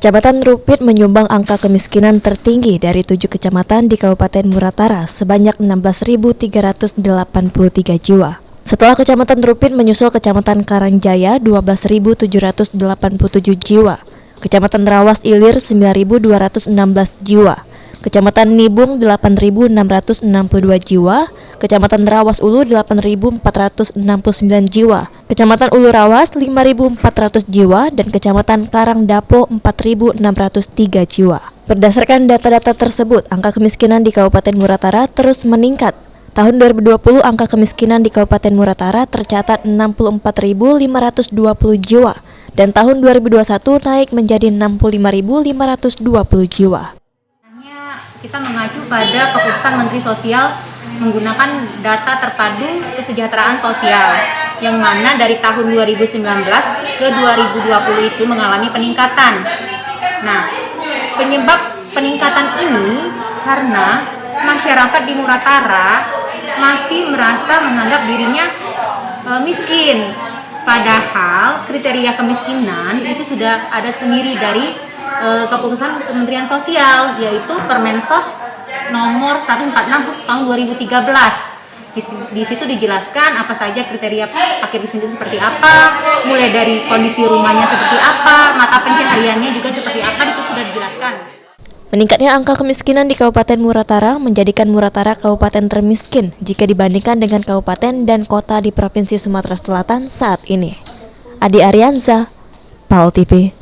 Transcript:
Kecamatan Rupit menyumbang angka kemiskinan tertinggi dari 7 kecamatan di Kabupaten Muratara sebanyak 16.383 jiwa. Setelah Kecamatan Rupit menyusul Kecamatan Karangjaya 12.787 jiwa, Kecamatan Rawas Ilir 9.216 jiwa, Kecamatan Nibung 8.662 jiwa, Kecamatan Rawas Ulu 8.469 jiwa, Kecamatan Ulu Rawas 5.400 jiwa, dan Kecamatan Karangdapo 4.603 jiwa. Berdasarkan data-data tersebut, angka kemiskinan di Kabupaten Muratara terus meningkat. Tahun 2020, angka kemiskinan di Kabupaten Muratara tercatat 64.520 jiwa, dan tahun 2021 naik menjadi 65.520 jiwa. Kita mengacu pada keputusan Menteri Sosial menggunakan data terpadu kesejahteraan sosial yang mana dari tahun 2019 ke 2020 itu mengalami peningkatan. Nah, penyebab peningkatan ini karena masyarakat di Muratara masih merasa menganggap dirinya miskin. Padahal kriteria kemiskinan itu sudah ada sendiri dari keputusan Kementerian Sosial, yaitu Permensos nomor 146 tahun 2013. Di situ dijelaskan apa saja kriteria fakir miskin itu seperti apa, mulai dari kondisi rumahnya seperti apa, mata pencahariannya juga seperti apa, itu sudah dijelaskan. Meningkatnya angka kemiskinan di Kabupaten Muratara menjadikan Muratara kabupaten termiskin jika dibandingkan dengan kabupaten dan kota di Provinsi Sumatera Selatan saat ini. Adi Arianza, PAL TV.